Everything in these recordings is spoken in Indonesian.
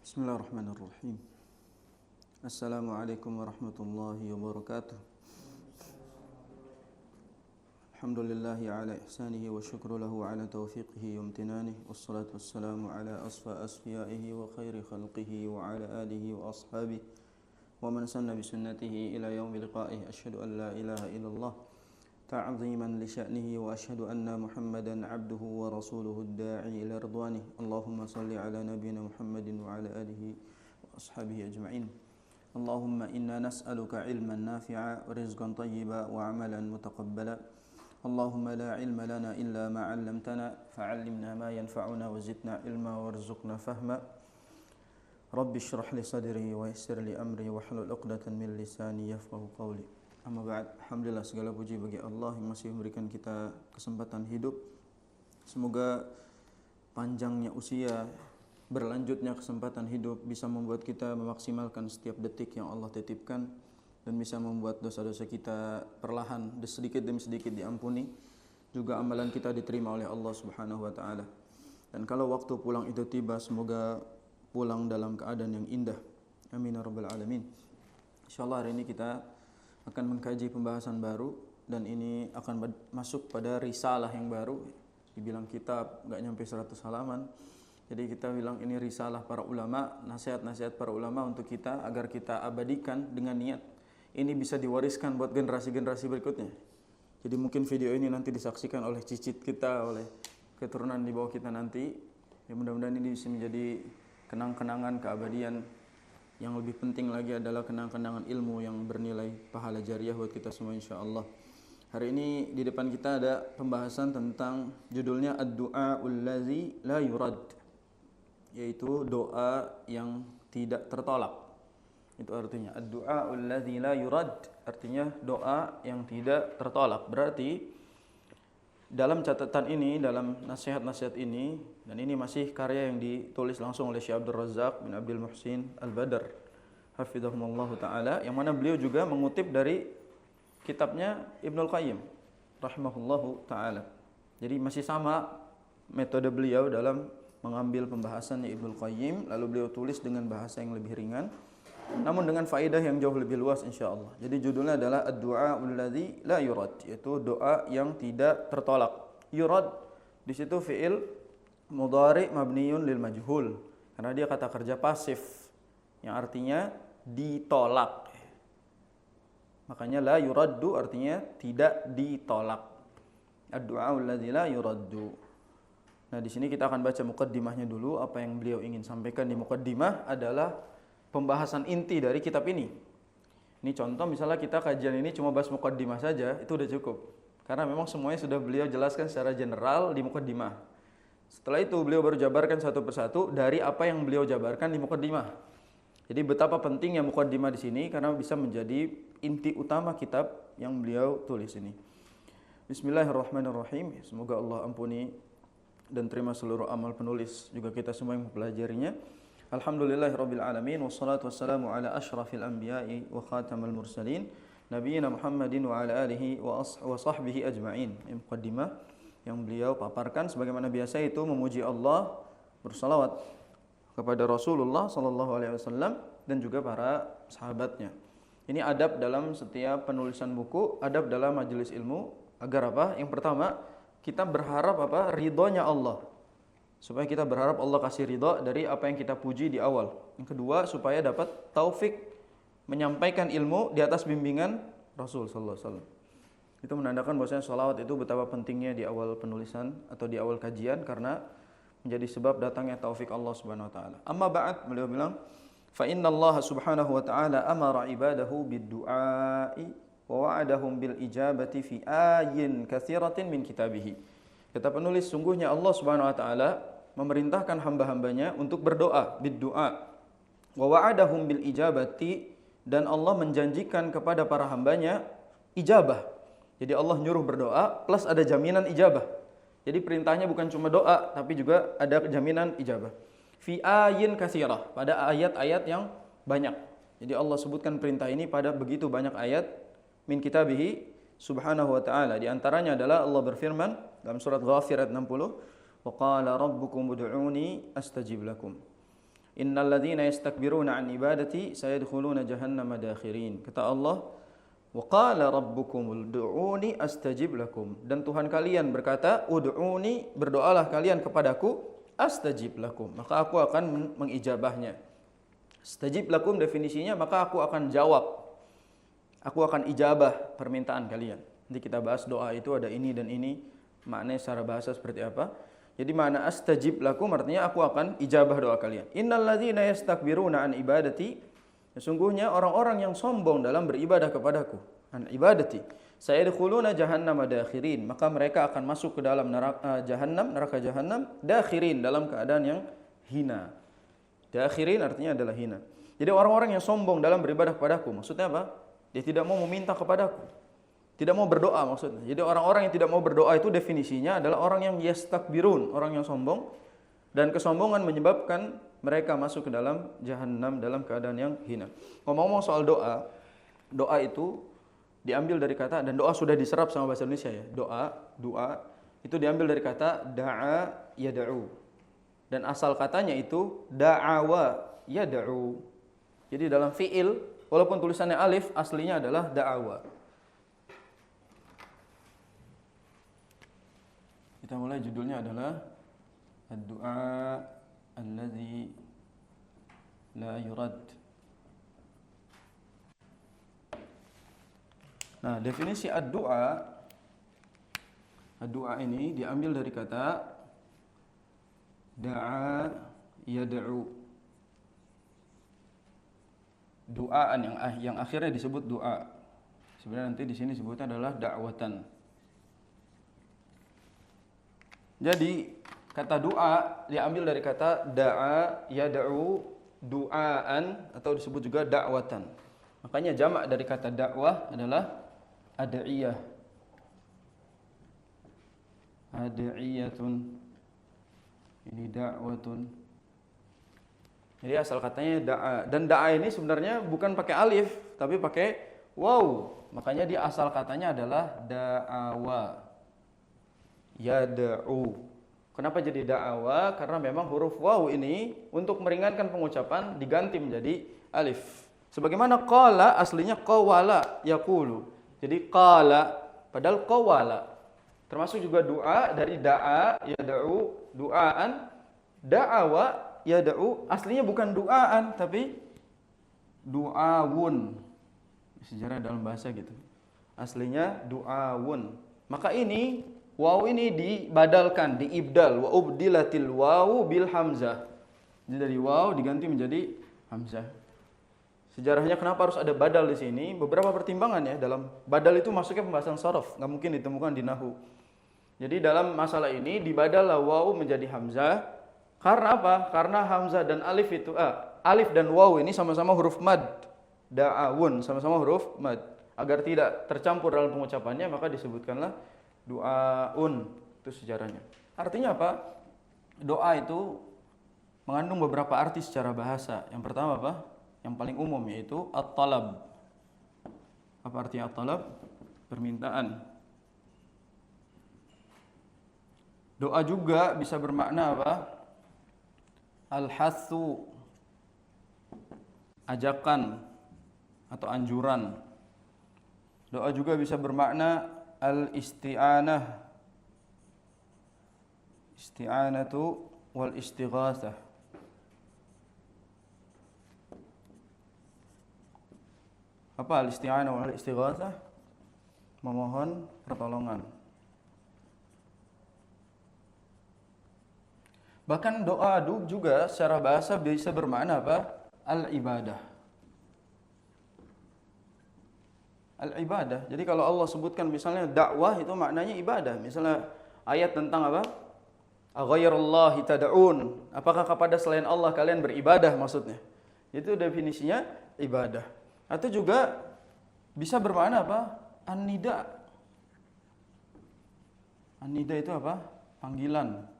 Bismillahirrahmanirrahim. Assalamualaikum warahmatullahi wabarakatuh. Alhamdulillahi ala ihsanihi wa syukru lahu ala taufiqihi wa amtinanihi. Wassalatu wassalamu ala asfiyaihi wa khairi khalqihi wa ala alihi wa ashabihi wa man sanna bi sunnatihi ila yaumi liqa'ih. Asyhadu an la ilaha illallah ta'ziman li sya'nihi wa asyhadu anna Muhammadan 'abduhu wa rasuluhu ad-da'i ila ridwanih. Allahumma shalli ala nabiyyina Muhammadin wa ala alihi wa ashabihi ajma'in. Allahumma inna nas'aluka 'ilman nafi'a wa rizqan thayyiban wa 'amalan mutaqabbala. Allahumma la 'ilma lana illa ma 'allamtana fa'allimna ma yanfa'una wa zidna 'ilma warzuqna fahma. Rabbi shrah li sadri wa yassir li amri wahlul 'uqdatam min lisani yafqahu qawli. Amma ba'd, alhamdulillah segala puji bagi Allah yang masih memberikan kita kesempatan hidup. Semoga panjangnya usia, berlanjutnya kesempatan hidup bisa membuat kita memaksimalkan setiap detik yang Allah titipkan dan bisa membuat dosa-dosa kita perlahan sedikit demi sedikit diampuni. Juga amalan kita diterima oleh Allah Subhanahu wa taala. Dan kalau waktu pulang itu tiba, semoga pulang dalam keadaan yang indah. Amin ya rabbal alamin. Insyaallah hari ini kita akan mengkaji pembahasan baru dan ini akan masuk pada risalah yang baru. Dibilang kitab enggak nyampe 100 halaman. Jadi kita bilang ini risalah para ulama, nasihat-nasihat para ulama untuk kita agar kita abadikan dengan niat ini bisa diwariskan buat generasi-generasi berikutnya. Jadi mungkin video ini nanti disaksikan oleh cicit kita, oleh keturunan di bawah kita nanti. Ya mudah-mudahan ini bisa menjadi kenang-kenangan keabadian. Yang lebih penting lagi adalah kenang-kenangan ilmu yang bernilai pahala jariah buat kita semua insyaallah. Hari ini di depan kita ada pembahasan tentang judulnya ad-du'aul ladzi la yurad, yaitu doa yang tidak tertolak. Itu artinya ad-du'aul ladzi la yurad, artinya doa yang tidak tertolak. Berarti dalam catatan ini, dalam nasihat-nasihat ini, dan ini masih karya yang ditulis langsung oleh Syekh Abdul Razak bin Abdul Muhsin Al-Badr hafizahumullah ta'ala, yang mana beliau juga mengutip dari kitabnya Ibnul Qayyim rahimahullahu ta'ala. Jadi masih sama metode beliau dalam mengambil pembahasannya Ibnul Qayyim, lalu beliau tulis dengan bahasa yang lebih ringan namun dengan faedah yang jauh lebih luas insyaallah. Jadi judulnya adalah ad-du'aul ladzi la yurad, yaitu doa yang tidak tertolak. Yurad di situ fi'il mudhari mabniun lil majhul, karena dia kata kerja pasif yang artinya ditolak. Makanya la yuraddu artinya tidak ditolak. Ad-du'aul ladzi la yuraddu. Nah, di sini kita akan baca muqaddimahnya dulu. Apa yang beliau ingin sampaikan di muqaddimah adalah pembahasan inti dari kitab ini. Ini contoh misalnya kita kajian ini cuma bahas muqaddimah saja, itu udah cukup. Karena memang semuanya sudah beliau jelaskan secara general di muqaddimah. Setelah itu beliau baru jabarkan satu persatu dari apa yang beliau jabarkan di muqaddimah. Jadi betapa pentingnya muqaddimah di sini karena bisa menjadi inti utama kitab yang beliau tulis ini. Bismillahirrahmanirrahim. Semoga Allah ampuni dan terima seluruh amal penulis, juga kita semua yang mempelajarinya. Alhamdulillahirabbil alamin wassalatu wassalamu ala asyrafil anbiya'i wa khatamal mursalin nabiyina Muhammadin wa ala alihi wa sahbihi ajma'in. Muqaddimah yang beliau paparkan sebagaimana biasa itu memuji Allah, bersalawat kepada Rasulullah sallallahu alaihi wasallam dan juga para sahabatnya. Ini adab dalam setiap penulisan buku, adab dalam majelis ilmu agar apa? Yang pertama, kita berharap apa? Ridhonya Allah. Supaya kita berharap Allah kasih ridha dari apa yang kita puji di awal. Yang kedua, supaya dapat taufik menyampaikan ilmu di atas bimbingan Rasul sallallahu alaihi wasallam. Itu menandakan bahwasanya sholawat itu betapa pentingnya di awal penulisan atau di awal kajian karena menjadi sebab datangnya taufik Allah Subhanahu wa taala. Amma ba'd, beliau bilang, fa inna Allah Subhanahu wa taala amara ibadahu bid-du'a'i wa wa'adahum bil ijabati fi ayin katsiratin min kitabih. Kata penulis, sungguhnya Allah Subhanahu wa taala memerintahkan hamba-hambanya untuk berdoa, bid-du'a. Wa wa'adahum bil ijabati, dan Allah menjanjikan kepada para hambanya ijabah. Jadi Allah nyuruh berdoa plus ada jaminan ijabah. Jadi perintahnya bukan cuma doa tapi juga ada jaminan ijabah. Fi ayin katsirah, pada ayat-ayat yang banyak. Jadi Allah sebutkan perintah ini pada begitu banyak ayat min kitabihi subhanahu wa ta'ala. Di antaranya adalah Allah berfirman dalam surat Ghafir ayat 60, wa qala rabbukum ud'uni astajib lakum. Innal ladzina yastakbiruna an ibadati sayadkhuluna jahannama dakhirin. Kata Allah, wa qala rabbukum ud'uni astajib lakum. Dan Tuhan kalian berkata, ud'uni, berdoalah kalian kepadaku, astajib lakum, maka aku akan mengijabahnya. Astajib lakum definisinya, maka aku akan jawab. Aku akan ijabah permintaan kalian. Nanti kita bahas doa itu ada ini dan ini, maknanya secara bahasa seperti apa. Jadi makna astajib lakum artinya aku akan ijabah doa kalian. Innal ladzina yastakbiruna an ibadati, sesungguhnya orang-orang yang sombong dalam beribadah kepadaku, an ibadati, sayadkhuluna jahannama dakhirin, maka mereka akan masuk ke dalam neraka jahanam dakhirin, dalam keadaan yang hina. Dakhirin artinya adalah hina. Jadi orang-orang yang sombong dalam beribadah kepadaku, maksudnya apa? Dia tidak mau meminta kepadaku, tidak mau berdoa maksudnya. Jadi orang-orang yang tidak mau berdoa itu definisinya adalah orang yang yastakbirun, orang yang sombong, dan kesombongan menyebabkan mereka masuk ke dalam jahannam dalam keadaan yang hina. Ngomong-ngomong soal doa, doa itu diambil dari kata, dan doa sudah diserap sama bahasa Indonesia ya. Doa itu diambil dari kata da'a yad'u. Dan asal katanya itu da'awa yad'u. Jadi dalam fi'il, walaupun tulisannya alif, aslinya adalah da'awa. Kita mulai, judulnya adalah ad-du'a alladzi la yurad. Nah, definisi ad-du'a ini diambil dari kata da'a yad'u. Du'aan yang akhirnya disebut doa. Sebenarnya nanti di sini sebutnya adalah da'watan. Jadi kata doa diambil dari kata da'a yad'u, du'aan, atau disebut juga da'watan. Makanya jamak dari kata dakwah adalah ad'iyah. Ad'iyatun. Ini da'watun. Jadi asal katanya da'a, dan da'a ini sebenarnya bukan pakai alif tapi pakai waw. Makanya dia asal katanya adalah da'awa. Yad'u. Kenapa jadi da'awa? Karena memang huruf waw ini untuk meringankan pengucapan diganti menjadi alif. Sebagaimana qala aslinya qawala yaqulu. Jadi qala padahal qawala. Termasuk juga doa dari da'a yad'u, du'aan. Da'awa yad'u aslinya bukan du'aan tapi du'awun. Sejarah dalam bahasa gitu. Aslinya du'awun. Maka ini waw ini dibadalkan, diibdal, wa ubdilatil wawu bil hamzah. Jadi dari waw diganti menjadi hamzah. Sejarahnya kenapa harus ada badal di sini? Beberapa pertimbangan ya. Dalam badal itu masuknya pembahasan shorof, nggak mungkin ditemukan di nahwu. Jadi dalam masalah ini dibadal waw menjadi hamzah. Karena apa? Karena hamzah dan alif itu alif dan waw ini sama-sama huruf mad. Da'awun sama-sama huruf mad. Agar tidak tercampur dalam pengucapannya maka disebutkanlah du'aun. Itu sejarahnya. Artinya apa? Doa itu mengandung beberapa arti secara bahasa. Yang pertama apa? Yang paling umum yaitu at-talab. Apa artinya at-talab? Permintaan. Doa juga bisa bermakna apa? Al-hathu, ajakan atau anjuran. Doa juga bisa bermakna al-isti'anah, isti'anatu wal istighatsah. Apa al-isti'anah wal istighatsah? Memohon pertolongan. Bahkan doa juga secara bahasa bisa bermakna apa? Al-ibadah. Al-ibadah. Jadi kalau Allah sebutkan misalnya dakwah itu maknanya ibadah. Misalnya ayat tentang apa? Aghairallahi tad'un. Apakah kepada selain Allah kalian beribadah maksudnya? Itu definisinya ibadah. Atau juga bisa bermakna apa? An-nida. An-nida itu apa? Panggilan.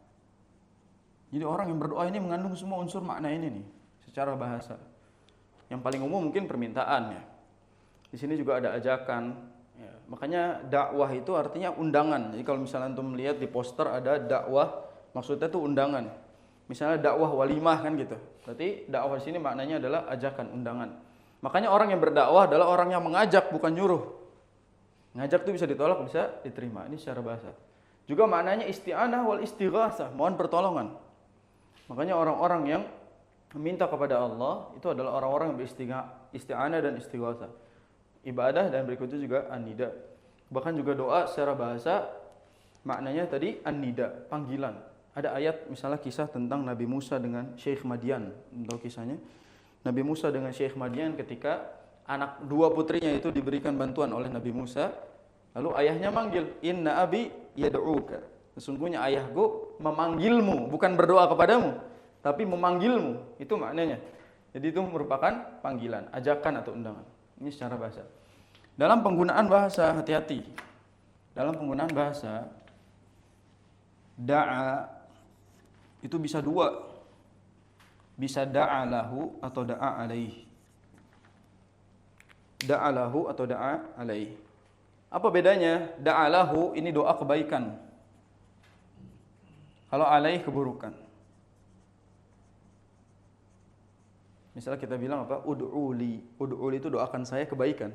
Jadi orang yang berdoa ini mengandung semua unsur makna ini nih secara bahasa. Yang paling umum mungkin permintaan ya. Di sini juga ada ajakan. Ya, makanya dakwah itu artinya undangan. Jadi kalau misalnya antum melihat di poster ada dakwah, maksudnya itu undangan. Misalnya dakwah walimah kan gitu. Berarti dakwah di sini maknanya adalah ajakan, undangan. Makanya orang yang berdakwah adalah orang yang mengajak, bukan nyuruh. Ngajak itu bisa ditolak, bisa diterima. Ini secara bahasa. Juga maknanya isti'anah wal istighatsah, mohon pertolongan. Makanya orang-orang yang meminta kepada Allah itu adalah orang-orang yang beristi'anah dan istighatsah. Ibadah dan berikutnya juga an-nida. Bahkan juga doa secara bahasa maknanya tadi an-nida, panggilan. Ada ayat misalnya kisah tentang Nabi Musa dengan Syekh Madian. Tahu kisahnya? Nabi Musa dengan Syekh Madian ketika anak dua putrinya itu diberikan bantuan oleh Nabi Musa. Lalu ayahnya manggil, "Inna abi yad'uka." Sesungguhnya ayahku memanggilmu, bukan berdoa kepadamu, tapi memanggilmu. Itu maknanya. Jadi itu merupakan panggilan, ajakan atau undangan. Ini secara bahasa. Dalam penggunaan bahasa, hati-hati. Dalam penggunaan bahasa, da'a itu bisa dua. Bisa da'a lahu atau da'a alaih. Da'a lahu atau da'a alaih. Apa bedanya? Da'a lahu ini doa kebaikan. Kalau alaih keburukan. Misalnya kita bilang apa? Ud'uli. Ud'uli itu doakan saya kebaikan.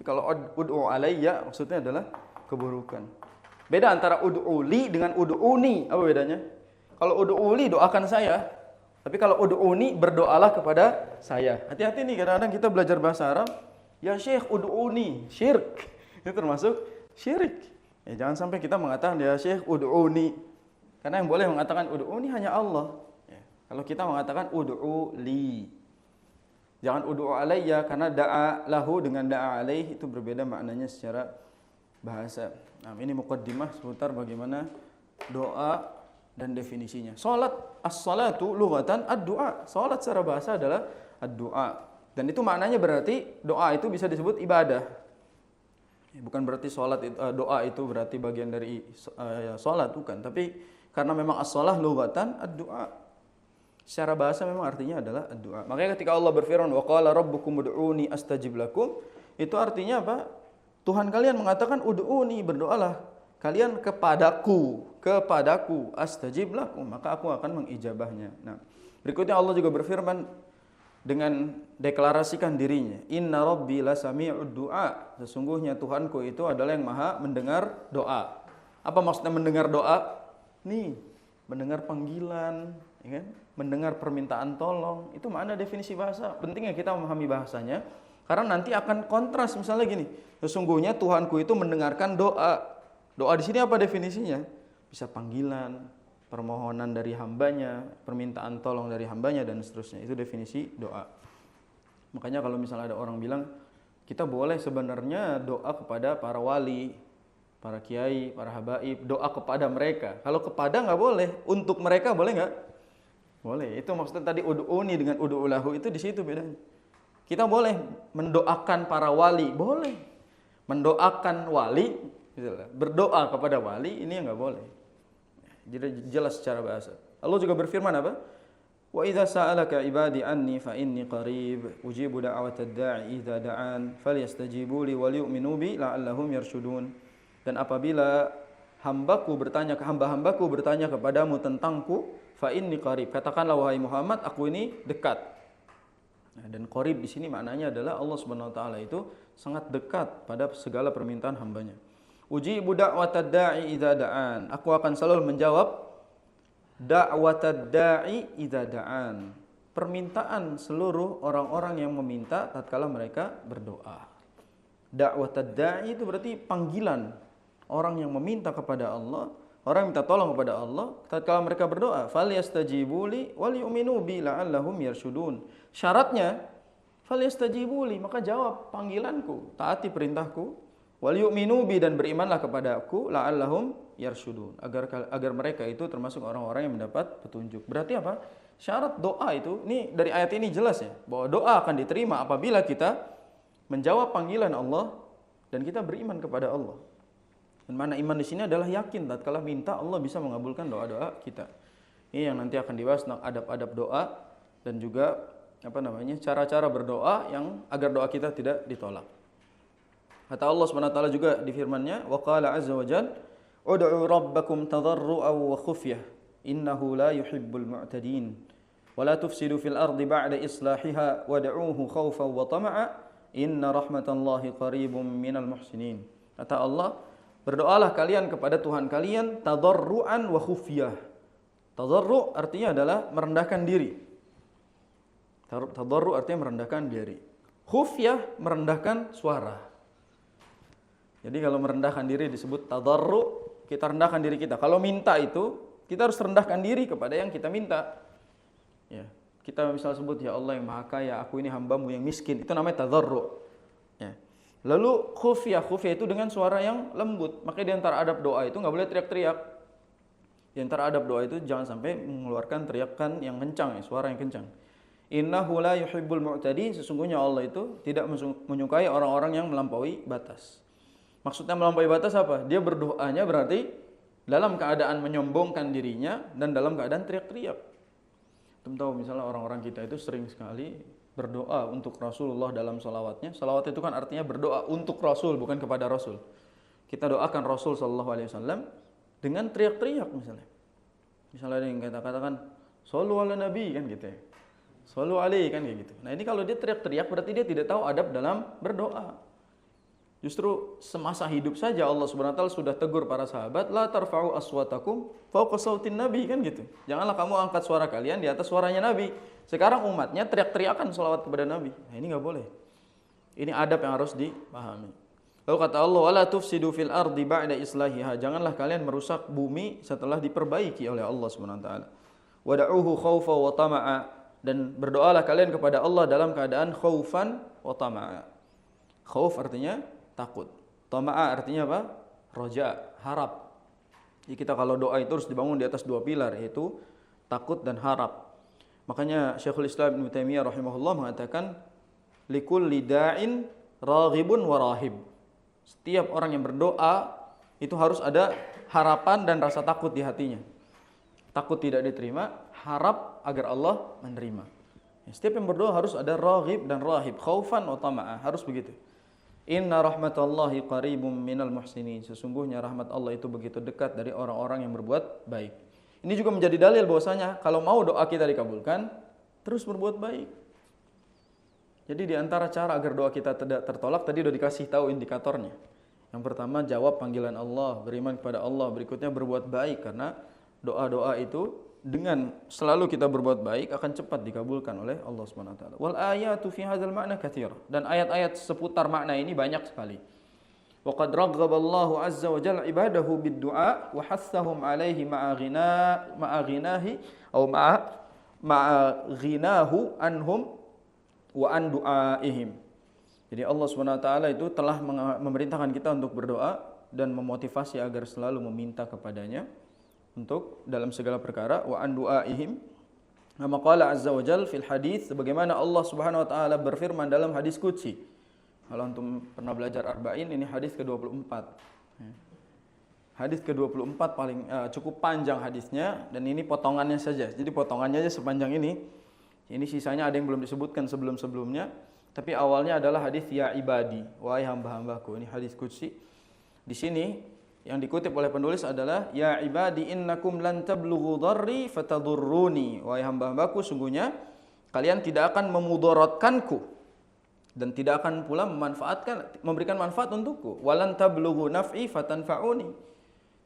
Kalau ud'u alayya maksudnya adalah keburukan. Beda antara ud'uli dengan ud'uni. Apa bedanya? Kalau ud'uli doakan saya, tapi kalau ud'uni berdoalah kepada saya. Hati-hati nih, kadang-kadang kita belajar bahasa Arab, ya Syekh ud'uni, syirik. Itu termasuk syirik. Ya, jangan sampai kita mengatakan ya Syekh ud'uni. Karena yang boleh mengatakan ud'uni hanya Allah. Ya, kalau kita mengatakan ud'uli. Jangan ud'u alayya, karena da'a lahu dengan da'a alaih itu berbeda maknanya secara bahasa. Nah, ini muqaddimah seputar bagaimana doa dan definisinya. Salat, as-salatu lughatan ad-du'a. Salat secara bahasa adalah ad-du'a. Dan itu maknanya berarti doa itu bisa disebut ibadah. Bukan berarti salat doa itu berarti bagian dari salat, bukan. Tapi karena memang as-salah lughatan ad-du'a. Secara bahasa memang artinya adalah ad-du'a. Makanya ketika Allah berfirman wa qala rabbukum ud'uni astajib lakum, itu artinya apa? Tuhan kalian mengatakan ud'uni, berdoalah kalian kepadaku astajib lakum, maka aku akan mengijabahnya. Nah, berikutnya Allah juga berfirman dengan deklarasikan dirinya, inna rabbi lasami'ud du'a, sesungguhnya Tuhanku itu adalah yang maha mendengar doa. Apa maksudnya mendengar doa? Nih, mendengar panggilan, ya kan? Mendengar permintaan tolong. Itu mana definisi bahasa. Pentingnya kita memahami bahasanya, karena nanti akan kontras. Misalnya gini, sesungguhnya Tuhanku itu mendengarkan doa. Doa di sini apa definisinya? Bisa panggilan, permohonan dari hambanya, permintaan tolong dari hambanya, dan seterusnya. Itu definisi doa. Makanya kalau misalnya ada orang bilang, kita boleh sebenarnya doa kepada para wali, para kiai, para habaib, doa kepada mereka. Kalau kepada nggak boleh, untuk mereka boleh nggak? Boleh. Itu maksudnya tadi ud'uni dengan ud'ulahu itu di situ bedanya. Kita boleh mendoakan para wali, boleh. Mendoakan wali, berdoa kepada wali, ini nggak boleh. Jadi jelas secara bahasa. Allah juga berfirman apa? Wa idza sa'alaka ibadi anni fa inni qarib ujibu da'watad da'i idza da'an falyastajibu li wal yu'minu bi la'allahum yarshudun. Dan apabila hamba-hambaku bertanya kepadamu tentangku, fa inni qarib, katakanlah wahai Muhammad, aku ini dekat. Nah, dan qarib di sini maknanya adalah Allah Subhanahu wa taala itu sangat dekat pada segala permintaan hambanya. Ujibu da'watad da'i idza da'an. Aku akan selalu menjawab da'watad da'i idza da'an. Permintaan seluruh orang-orang yang meminta tatkala mereka berdoa. Da'watad da'i itu berarti panggilan orang yang meminta kepada Allah, orang yang minta tolong kepada Allah tatkala mereka berdoa. Falyastajibu li wal yu'minu bi la'allahum yarshudun. Syaratnya falyastajibu li, maka jawab panggilanku, taati perintahku. Wal yu'minu bi, dan berimanlah kepada aku, la'allahum yarshudun, agar mereka itu termasuk orang-orang yang mendapat petunjuk. Berarti apa? Syarat doa itu, ini dari ayat ini jelas ya, bahwa doa akan diterima apabila kita menjawab panggilan Allah dan kita beriman kepada Allah. Dan mana iman di sini adalah yakin tatkala minta Allah bisa mengabulkan doa-doa kita. Ini yang nanti akan dibahas tentang adab-adab doa dan juga cara-cara berdoa yang agar doa kita tidak ditolak. Kata Allah SWT juga di firman-Nya, wa qala azza wa jalla ud'u rabbakum tadarru'an wa khufyah innahu la yuhibbul mu'tadin. Wa la tufsidu fil ardi ba'da islahiha wad'uuhu khaufan wa tama'a inna rahmatallahi qaribum minal muhsinin. Kata Allah, berdoalah kalian kepada Tuhan kalian tadarruan wa khufyah. Tadarru artinya adalah merendahkan diri. Tadarru artinya merendahkan diri. Khufyah merendahkan suara. Jadi kalau merendahkan diri disebut tadarru, kita rendahkan diri kita. Kalau minta itu, kita harus rendahkan diri kepada yang kita minta. Ya, kita misal sebut, ya Allah yang maha kaya, aku ini hambamu yang miskin. Itu namanya tadarru. Ya. Lalu khufyah itu dengan suara yang lembut. Makanya di antara adab doa itu nggak boleh teriak-teriak. Di antara adab doa itu jangan sampai mengeluarkan teriakan yang kencang, ya, suara yang kencang. Innahu la yuhibbul mu'tadin, sesungguhnya Allah itu tidak menyukai orang-orang yang melampaui batas. Maksudnya melampaui batas apa? Dia berdoanya berarti dalam keadaan menyombongkan dirinya dan dalam keadaan teriak-teriak. Teman tahu misalnya orang-orang kita itu sering sekali berdoa untuk Rasulullah dalam salawatnya. Salawat itu kan artinya berdoa untuk Rasul, bukan kepada Rasul. Kita doakan Rasul sallallahu alaihi wasallam dengan teriak-teriak misalnya. Misalnya ada yang katakan shollu ala nabi kan gitu ya. Shollu alaihi kan kayak gitu. Nah, ini kalau dia teriak-teriak berarti dia tidak tahu adab dalam berdoa. Justru semasa hidup saja Allah Subhanahu wa taala sudah tegur para sahabat, la tarfa'u aswatakum fawqa sautin nabi kan gitu. Janganlah kamu angkat suara kalian di atas suaranya Nabi. Sekarang umatnya teriak-teriakan selawat kepada Nabi. Nah, ini enggak boleh. Ini adab yang harus dipahami. Lalu kata Allah, wala tufsidu fil ardi ba'da islahiha. Janganlah kalian merusak bumi setelah diperbaiki oleh Allah Subhanahu wa taala. Wad'uhu khaufa wa tama'a, dan berdoalah kalian kepada Allah dalam keadaan khaufan wa tama'a. Khauf artinya takut. Tama'a artinya apa? Roja, harap. Jadi kita kalau doa itu harus dibangun di atas dua pilar, yaitu takut dan harap. Makanya Syekhul Islam Ibnu Taimiyah rahimahullah mengatakan likulli da'in raghibun wa rahib. Setiap orang yang berdoa itu harus ada harapan dan rasa takut di hatinya. Takut tidak diterima, harap agar Allah menerima. Setiap yang berdoa harus ada raghib dan rahib, khaufan wa tama'a, harus begitu. Inna rahmatallahi qaribum minal muhsinin. Sesungguhnya rahmat Allah itu begitu dekat dari orang-orang yang berbuat baik. Ini juga menjadi dalil bahwasanya kalau mau doa kita dikabulkan, terus berbuat baik. Jadi di antara cara agar doa kita tidak tertolak tadi sudah dikasih tahu indikatornya. Yang pertama jawab panggilan Allah, beriman kepada Allah, berikutnya berbuat baik karena doa-doa itu dengan selalu kita berbuat baik akan cepat dikabulkan oleh Allah Subhanahu wa taala. Wal ayatu fi hadzal ma'na katsira, dan ayat-ayat seputar makna ini banyak sekali. Wa qad raghaballahu azza wa jalla ibadahu bid-du'a wa hassahum 'alaihi ma'a ghinahi aw ma'a ghinahu anhum wa an du'aihim. Jadi Allah Subhanahu wa taala itu telah memerintahkan kita untuk berdoa dan memotivasi agar selalu meminta kepadanya untuk dalam segala perkara, wa an du'aihim. Kama qala azza wa jalla fil hadis, sebagaimana Allah Subhanahu wa taala berfirman dalam hadis qudsi. Kalau antum pernah belajar arba'in, ini hadis ke-24. Hadis ke-24 paling cukup panjang hadisnya, dan ini potongannya saja. Jadi potongannya aja sepanjang ini. Ini sisanya ada yang belum disebutkan sebelum-sebelumnya, tapi awalnya adalah hadis ya ibadi, wahai hamba-hambaku. Ini hadis qudsi. Di sini yang dikutip oleh penulis adalah ya ibadi innakum lan tablughu dharri fatadurruni. Wahai hamba-hambaku, sungguhnya kalian tidak akan memudaratkanku dan tidak akan pula memberikan manfaat untukku. Walan tablughu naf'i fatanfa'uni.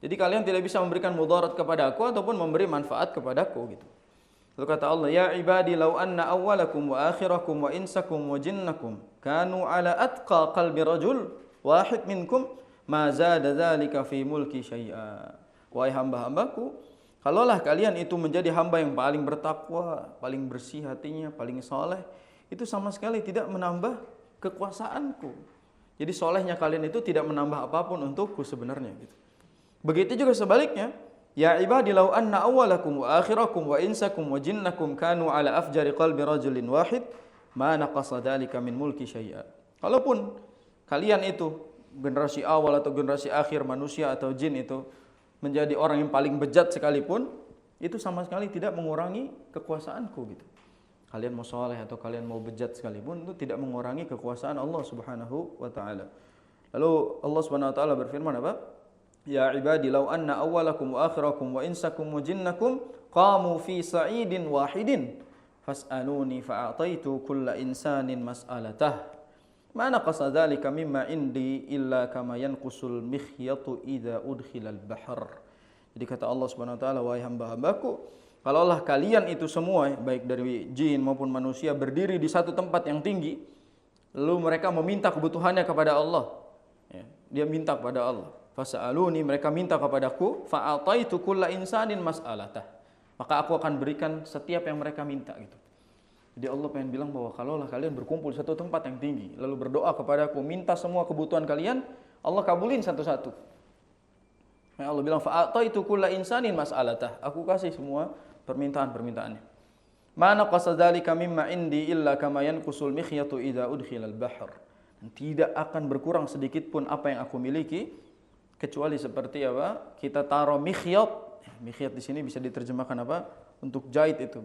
Jadi kalian tidak bisa memberikan mudarat kepada aku ataupun memberi manfaat kepadaku gitu. Lalu kata Allah, ya ibadi law anna awwalakum wa akhirakum wa insakum wa jinnakum kanu ala atqa qalbi rajul wahid minkum ma zada dzalika fi mulki syai'a. Wahai hamba-hambaku, kalaulah kalian itu menjadi hamba yang paling bertakwa, paling bersih hatinya, paling soleh, itu sama sekali tidak menambah kekuasaanku. Jadi solehnya kalian itu tidak menambah apapun untukku sebenarnya gitu. Begitu juga sebaliknya, ya ibadi law anna awwalakum wa akhirakum wa insakum wa jinnakum kanu ala afjari qalbi rajulin wahid ma naqasa dzalika min mulki syai'a. Kalaupun kalian itu generasi awal atau generasi akhir manusia atau jin itu menjadi orang yang paling bejat sekalipun, itu sama sekali tidak mengurangi kekuasaanku gitu. Kalian mau soleh atau kalian mau bejat sekalipun, itu tidak mengurangi kekuasaan Allah Subhanahu wa taala. Lalu Allah Subhanahu wa taala berfirman apa? Ya ibadi law anna awwalakum wa akhirakum wa insakum wa jinnakum qamu fi sa'idin wahidin fas'aluni fa'ataitu kulla insanin mas'alatah ma naqasa dzalika mimma indi illa kama yanqusul mikhyatu idza udkhilal bahr. Jadi kata Allah Subhanahu wa taala, wahai hamba-hambaku, kalaulah kalian itu semua baik dari jin maupun manusia berdiri di satu tempat yang tinggi, lalu mereka meminta kebutuhannya kepada Allah, ya, dia minta kepada Allah, fas'aluni, mereka minta kepadaku, fa'ataitu kulla insanin mas'alatah, maka aku akan berikan setiap yang mereka minta gitu. Jadi Allah pengen bilang bahwa kalaulah kalian berkumpul di satu tempat yang tinggi, lalu berdoa kepadaku, minta semua kebutuhan kalian, Allah kabulin satu-satu. Allah bilang fa'ataitu kulla insanin mas'alatah, aku kasih semua permintaan-permintaannya. Mana qasadzalika mimma indi illa kama yanqusul mikhyatu idza udkhilal bahr. Tidak akan berkurang sedikit pun apa yang aku miliki kecuali seperti apa? Kita taruh mikhyat. Mikhyat di sini bisa diterjemahkan apa? Untuk jahit itu,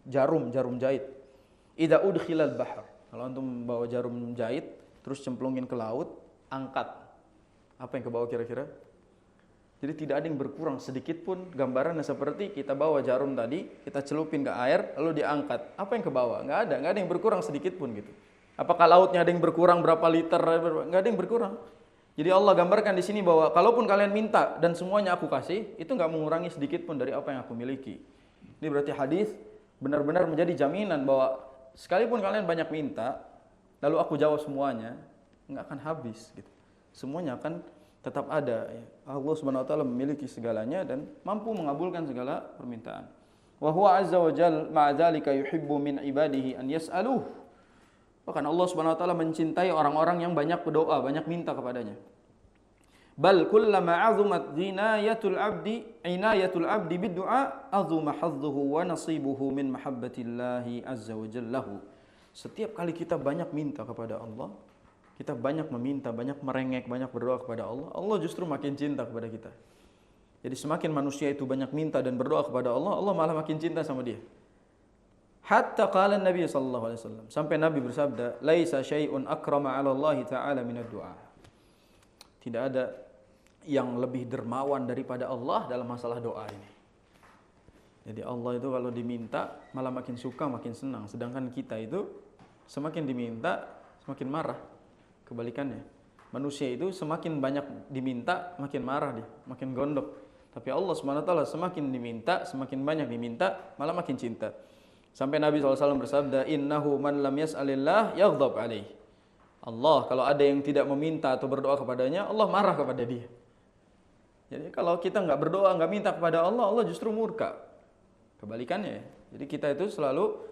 jarum jahit. Idza udkhilal bahr. Kalau antum bawa jarum jahit terus cemplungin ke laut, angkat. Apa yang ke bawah kira-kira? Jadi tidak ada yang berkurang sedikit pun. Gambarannya seperti kita bawa jarum tadi, kita celupin ke air, lalu diangkat. Apa yang ke bawah? Nggak ada yang berkurang sedikit pun gitu. Apakah lautnya ada yang berkurang berapa liter? Nggak ada yang berkurang. Jadi Allah gambarkan di sini bahwa kalaupun kalian minta dan semuanya aku kasih, itu nggak mengurangi sedikit pun dari apa yang aku miliki. Ini berarti hadis benar-benar menjadi jaminan bahwa sekalipun kalian banyak minta, lalu aku jawab semuanya, nggak akan habis gitu. Semuanya akan tetap ada. Allah Subhanahu wa taala memiliki segalanya dan mampu mengabulkan segala permintaan. Wa huwa azza wa jalla ma'a dzalika yuhibbu min ibadihi an yas'aluh. Bahkan Allah Subhanahu wa taala mencintai orang-orang yang banyak berdoa, banyak minta kepadanya. Bal kullama 'azumat inayatul 'abdi bid-du'a 'azuma hadduhu wa nasibuhu min mahabbatillahi azza wa jallahu. Setiap kali kita banyak minta kepada Allah, kita banyak meminta, banyak merengek, banyak berdoa kepada Allah, Allah justru makin cinta kepada kita. Jadi semakin manusia itu banyak minta dan berdoa kepada Allah, Allah malah makin cinta sama dia. Hatta qala Nabi sallallahu alaihi wasallam, sampai Nabi bersabda, "Laisa syai'un akrama 'ala Allah ta'ala min ad-du'a." Tidak ada yang lebih dermawan daripada Allah dalam masalah doa ini. Jadi Allah itu kalau diminta malah makin suka, makin senang, sedangkan kita itu semakin diminta semakin marah. Kebalikannya, manusia itu semakin banyak diminta makin marah dia, makin gondok. Tapi Allah Subhanahu wa taala semakin diminta, semakin banyak diminta, malah makin cinta. Sampai Nabi SAW bersabda, "Innahu man lam yas'alillah yaghdab alaih." Allah kalau ada yang tidak meminta atau berdoa kepadanya, Allah marah kepada dia. Jadi kalau kita nggak berdoa, nggak minta kepada Allah, Allah justru murka. Kebalikannya. Jadi kita itu selalu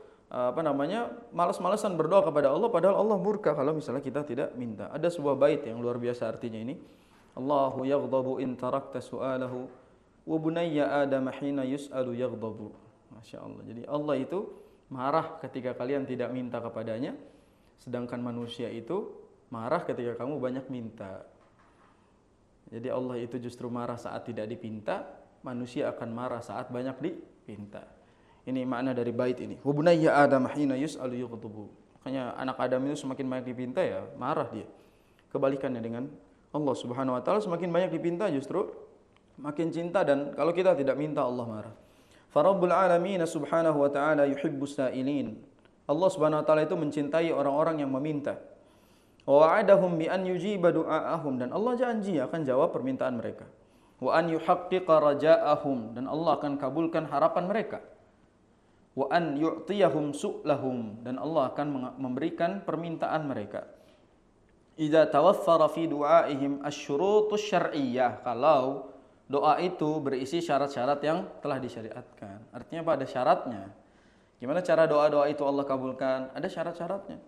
malas-malasan berdoa kepada Allah padahal Allah murka kalau misalnya kita tidak minta. Ada sebuah bait yang luar biasa artinya ini. Allahu yaghdabu in tarakta su'alahu wa bunayya Adam hina yus'alu yaghdabu. Masya Allah. Jadi Allah itu marah ketika kalian tidak minta kepadanya, sedangkan manusia itu marah ketika kamu banyak minta. Jadi Allah itu justru marah saat tidak dipinta, manusia akan marah saat banyak dipinta. Ini makna dari bait ini. Wa bunayya Adam hina yus'alu yaghdabu. Makanya anak Adam itu semakin banyak dipinta ya marah dia. Kebalikannya dengan Allah Subhanahu wa taala, semakin banyak dipinta justru makin cinta, dan kalau kita tidak minta Allah marah. Fa Rabbul alamin subhanahu wa ta'ala yuhibbus sa'ilin. Allah Subhanahu wa taala itu mencintai orang-orang yang meminta. Wa wa'adahum bi an yujiba du'aahum, dan Allah janji akan jawab permintaan mereka. Wa an yuhaqqiqa raja'ahum, dan Allah akan kabulkan harapan mereka. Wa an yu'tiyahum su'lahum, dan Allah akan memberikan permintaan mereka. Idza tawaffara fi du'aihim asy-syurutus syar'iyyah, kalau doa itu berisi syarat-syarat yang telah disyariatkan. Artinya apa? Ada syaratnya. Gimana cara doa-doa itu Allah kabulkan? Ada syarat-syaratnya.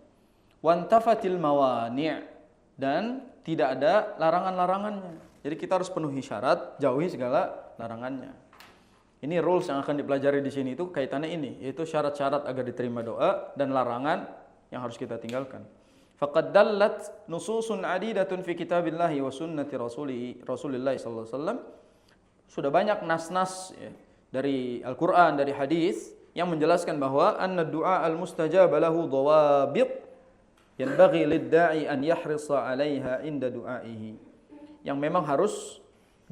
Wantafatil mawani', dan tidak ada larangan-larangannya. Jadi kita harus penuhi syarat, jauhi segala larangannya. Ini rules yang akan dipelajari di sini itu kaitannya ini, yaitu syarat-syarat agar diterima doa dan larangan yang harus kita tinggalkan. Faqad dallat nususun adidatun fi kitabillahi wa sunnati Rasulillah sallallahu alaihi wasallam. Sudah banyak nas-nas ya, dari Al-Qur'an, dari hadis yang menjelaskan bahwa anna du'a al-mustajab lahu dhawabit yanbaghi lid-da'i an yahrisa 'alaiha inda du'aihi. Yang memang harus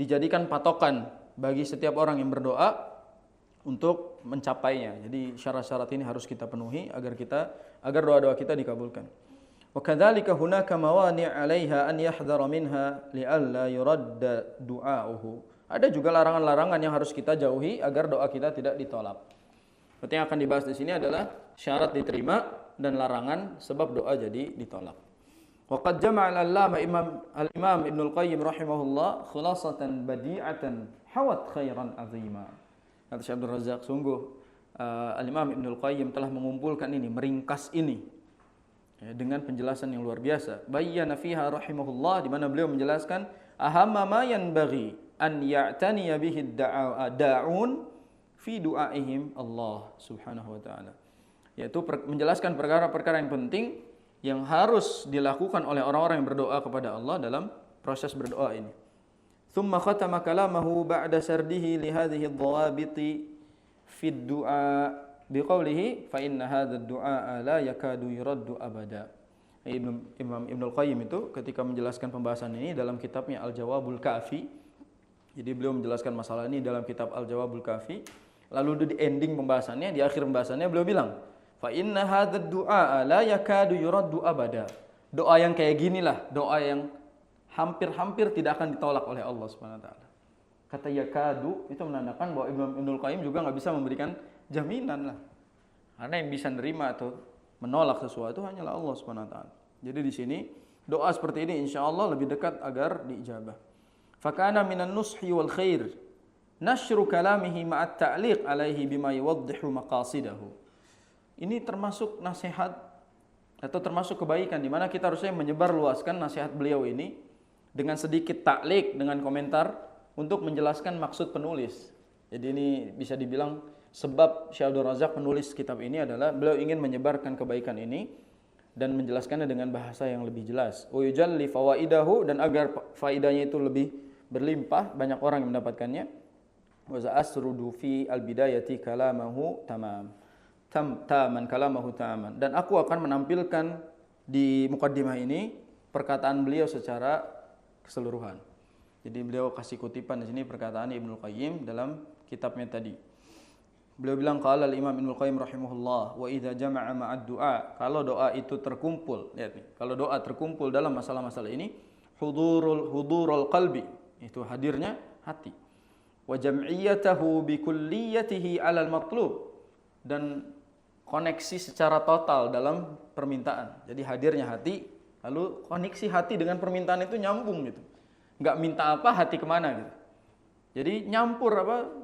dijadikan patokan bagi setiap orang yang berdoa untuk mencapainya. Jadi syarat-syarat ini harus kita penuhi agar doa-doa kita dikabulkan. Wa kadzalika hunaka mawani' 'alaiha an yahdhara minha li'alla yuradda du'a'uhu. Ada juga larangan-larangan yang harus kita jauhi agar doa kita tidak ditolak. Berarti yang akan dibahas di sini adalah syarat diterima dan larangan sebab doa jadi ditolak. Waqad jama'a al-allama al-imam Ibnul Qayyim rahimahullah khulasatan badi'atan hawat khairan azima. Kata Syekh Abdul Razak, sungguh al-imam Ibnul Qayyim telah mengumpulkan ini, meringkas ini ya, dengan penjelasan yang luar biasa. Bayyana fiha rahimahullah, di mana beliau menjelaskan ahamma ma yanbaghi an ya'taniya bihi da'un fi du'aihim Allah Subhanahu wa taala. Yaitu menjelaskan perkara-perkara yang penting yang harus dilakukan oleh orang-orang yang berdoa kepada Allah dalam proses berdoa ini. Thumma khatama kalamahu ba'da sardihi li hadhihi ad-dawabiti fi ad-du'a biqaulihi fa inna hadha ad-du'a la yakadu yuraddu abada. Imam Ibnul Qayyim itu ketika menjelaskan pembahasan ini dalam kitabnya Al-Jawabul Kafi. Jadi beliau menjelaskan masalah ini dalam kitab Al-Jawabul Kafi. Lalu di ending pembahasannya, di akhir pembahasannya beliau bilang, fa inna hadzal du'a la yakadu yuraddu abada. Doa yang kayak ginilah, doa yang hampir-hampir tidak akan ditolak oleh Allah Subhanahu wa taala. Kata yakadu itu menandakan bahwa Ibnul Qayyim juga enggak bisa memberikan jaminan lah. Karena yang bisa nerima atau menolak sesuatu hanyalah Allah Subhanahu wa taala. Jadi di sini doa seperti ini insyaallah lebih dekat agar diijabah. Fa kana minan nushi wal khair nashru kalamihi ma'at ta'liq alaihi bima yuwaddihu maqasidahu. Ini termasuk nasihat atau termasuk kebaikan di mana kita harusnya menyebarluaskan nasihat beliau ini dengan sedikit taklik, dengan komentar untuk menjelaskan maksud penulis. Jadi ini bisa dibilang sebab Syekh Abdul Razak menulis kitab ini adalah beliau ingin menyebarkan kebaikan ini dan menjelaskannya dengan bahasa yang lebih jelas. Wa yujalli fawaidahu, dan agar faidahnya itu lebih berlimpah, banyak orang yang mendapatkannya. Wa za'asrudu fi al-bidayati kalamahu taman kalamahu taman, dan aku akan menampilkan di mukaddimah ini perkataan beliau secara keseluruhan. Jadi beliau kasih kutipan di sini perkataan Ibnul Qayyim dalam kitabnya tadi. Beliau bilang qala al-Imam Ibnul Qayyim rahimahullah wa idza jama'a ma'ad du'a, kalau doa itu terkumpul, lihat nih, kalau doa terkumpul dalam masalah-masalah ini, hudurul qalbi, itu hadirnya hati, wa jam'iyatahu bi kulliyatihi 'alal matlub, dan koneksi secara total dalam permintaan. Jadi hadirnya hati, lalu koneksi hati dengan permintaan itu nyambung gitu. Enggak minta apa, hati kemana gitu. Jadi nyampur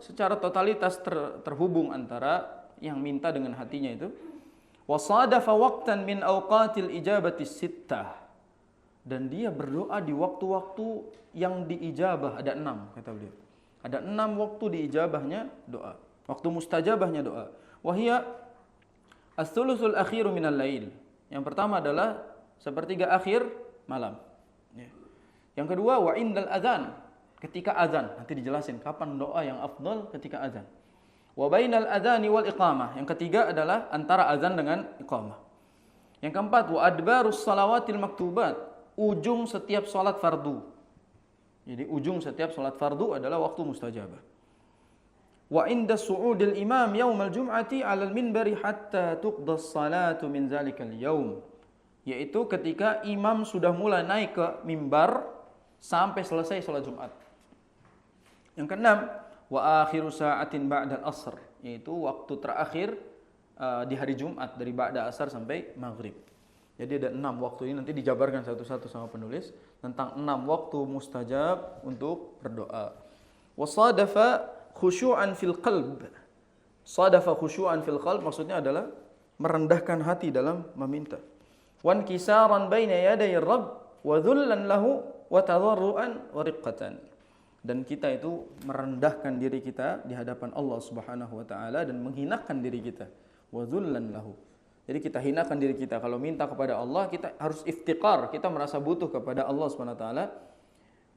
secara totalitas terhubung antara yang minta dengan hatinya itu. Wasadafa waqtan min awqatil ijabati sittah, dan dia berdoa di waktu-waktu yang diijabah, ada 6 kata beliau. Ada 6 waktu diijabahnya doa, waktu mustajabahnya doa. Wahia as-thuluthul akhiru minal lail. Yang pertama adalah sepertiga akhir malam. Yang kedua wa indal adzan, ketika azan. Nanti dijelasin kapan doa yang afdal ketika azan. Wa bainal adzani wal iqamah. Yang ketiga adalah antara azan dengan iqamah. Yang keempat wa adbarus salawatil maktubat, ujung setiap salat fardu. Jadi ujung setiap salat fardu adalah waktu mustajabah. Wa inda su'udil imam yaumal jum'ati 'alal minbari hatta tuqdas salatu min zalikal yaum, yaitu ketika imam sudah mulai naik ke mimbar sampai selesai salat Jumat. Yang keenam, wa akhiru sa'atin ba'dal asr, yaitu waktu terakhir di hari Jumat dari ba'da asar sampai maghrib. Jadi ada 6 waktu ini, nanti dijabarkan satu-satu sama penulis tentang 6 waktu mustajab untuk berdoa. Wa sadafa khusyu'an fil qalb. Sadafa khusyu'an fil qalb maksudnya adalah merendahkan hati dalam meminta. Wan kisaran baina yaday Rabb wa dhullan lahu wa tadarruan wa riqqatan. Dan kita itu merendahkan diri kita di hadapan Allah Subhanahu wa taala dan menghinakan diri kita. Wa dhullan lahu. Jadi kita hinakan diri kita kalau minta kepada Allah, kita harus iftiqar, kita merasa butuh kepada Allah Subhanahu wa taala.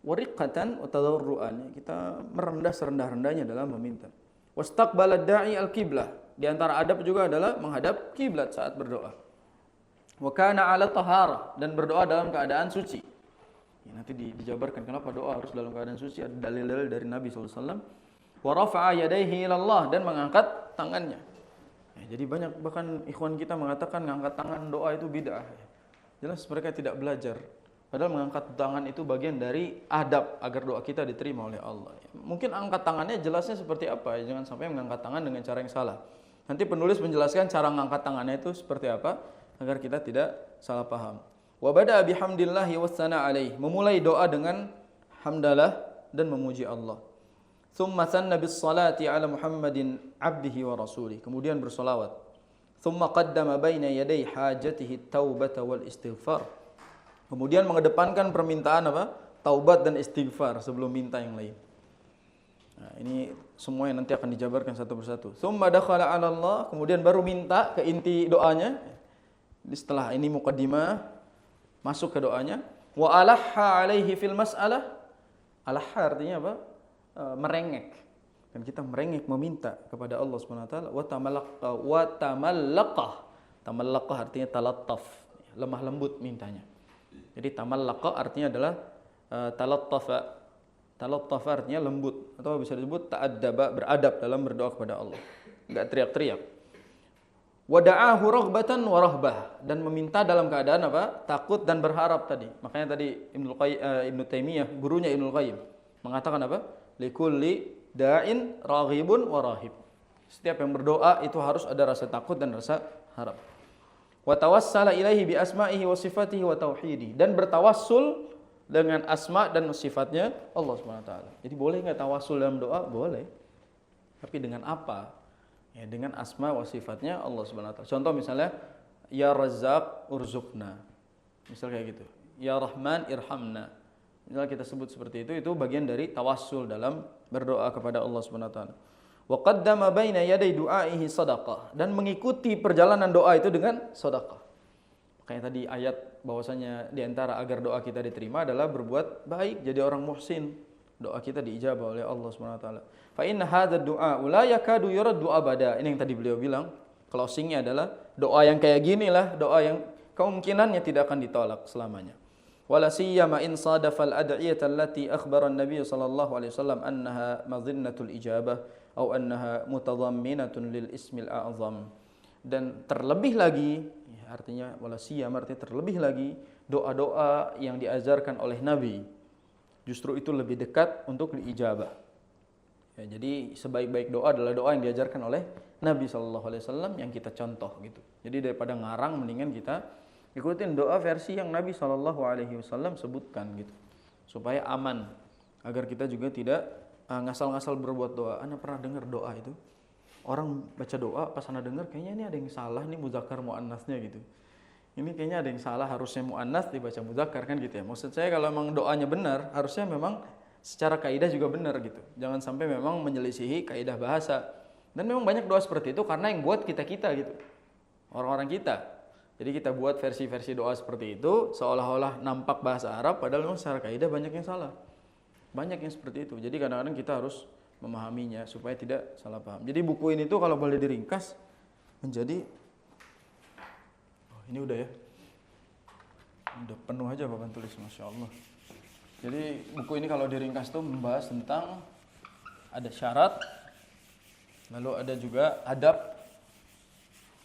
Wa riqqatan wa tadarruan, kita merendah serendah-rendahnya dalam meminta. Wastaqbala da'i al-qiblah, di antara adab juga adalah menghadap kiblat saat berdoa. Wa kana 'ala tahara, dan berdoa dalam keadaan suci. Nanti dijabarkan kenapa doa harus dalam keadaan suci. Ada dalil-dalil dari Nabi SAW. Wa rafa'a yadayhi ilallah, dan mengangkat tangannya. Jadi banyak bahkan ikhwan kita mengatakan mengangkat tangan doa itu bid'ah. Jelas mereka tidak belajar. Padahal mengangkat tangan itu bagian dari adab agar doa kita diterima oleh Allah. Mungkin angkat tangannya jelasnya seperti apa? Jangan sampai mengangkat tangan dengan cara yang salah. Nanti penulis menjelaskan cara mengangkat tangannya itu seperti apa agar kita tidak salah paham. Wa bada'a bihamdillahi wassana alaih. Memulai doa dengan hamdalah dan memuji Allah. Thumma thanna bis salati ala Muhammadin abdihi wa rasulih. Kemudian bersolawat. Thumma qaddama baina yaday hajatihi taubata wal istighfar. Kemudian mengedepankan permintaan apa? Taubat dan istighfar sebelum minta yang lain. Nah, ini semua yang nanti akan dijabarkan satu persatu. Thumma dakhala ala Allah. Kemudian baru minta ke inti doanya. Setelah ini muqaddimah, masuk ke doanya. Wa alahha alaihi fil mas'alah. Alahha artinya apa? Merengek. Dan kita merengek meminta kepada Allah Subhanahu wa taala. Wa tamallaqah. Tamallaqah artinya talattaf, lemah lembut mintanya. Jadi tamallaqah artinya adalah talattafa. Talattafa artinya lembut, atau bisa disebut ta'addaba, beradab dalam berdoa kepada Allah. Enggak teriak-teriak. Wada'ahu raghbatan wa rahbah, dan meminta dalam keadaan apa? Takut dan berharap tadi. Makanya tadi Ibnu Taimiyah, gurunya Ibnu Qayyim, mengatakan apa? Likulli da'in raghibun wa rahib. Setiap yang berdoa itu harus ada rasa takut dan rasa harap. Wa tawassala ilaihi bi asma'ihi wa sifatihi wa tauhidi, dan bertawassul dengan asma dan sifatnya Allah Subhanahu wa taala. Jadi boleh enggak tawassul dalam doa? Boleh. Tapi dengan apa? Ya, dengan asma wa sifatnya Allah Subhanahu wa taala. Contoh misalnya ya Razzaq urzuqna. Misal kayak gitu. Ya Rahman irhamna. Misal kita sebut seperti itu bagian dari tawassul dalam berdoa kepada Allah Subhanahu wa taala. Wa qaddama baina yaday du'aihi shadaqah, dan mengikuti perjalanan doa itu dengan sedekah. Makanya tadi ayat bahwasanya di antara agar doa kita diterima adalah berbuat baik, jadi orang muhsin. Doa kita diijabah oleh Allah Subhanahu wa taala. Fa inna hadzal du'a la yakadu yuraddu abada. Ini yang tadi beliau bilang, closingnya adalah doa yang kayak ginilah doa yang kemungkinannya tidak akan ditolak selamanya. Wala siyama in sadafal ad'iyata allati akhbara an-nabiy sallallahu alaihi wasallam annaha madhinnatul ijabah atau annaha mutadhamminatun lil ismil a'zam. Dan terlebih lagi, artinya wala siyama artinya terlebih lagi doa-doa yang diajarkan oleh Nabi justru itu lebih dekat untuk diijabah. Ya, jadi sebaik-baik doa adalah doa yang diajarkan oleh Nabi SAW yang kita contoh gitu. Jadi daripada ngarang, mendingan kita ikutin doa versi yang Nabi SAW sebutkan gitu, supaya aman, agar kita juga tidak ngasal-ngasal berbuat doa. Anda pernah dengar doa itu? Orang baca doa pas Anda dengar kayaknya ini ada yang salah nih muzakkar muannasnya gitu. Ini kayaknya ada yang salah, harusnya muannas dibaca muzakkar kan gitu ya. Maksud saya kalau memang doanya benar, harusnya memang secara kaidah juga benar gitu. Jangan sampai memang menyelisihi kaidah bahasa. Dan memang banyak doa seperti itu karena yang buat kita-kita gitu. Orang-orang kita. Jadi kita buat versi-versi doa seperti itu seolah-olah nampak bahasa Arab padahal memang secara kaidah banyak yang salah. Banyak yang seperti itu. Jadi kadang-kadang kita harus memahaminya supaya tidak salah paham. Jadi buku ini tuh kalau boleh diringkas menjadi ini udah ya, udah penuh aja papan tulis, Masya Allah. Jadi buku ini kalau diringkas tuh membahas tentang ada syarat, lalu ada juga adab,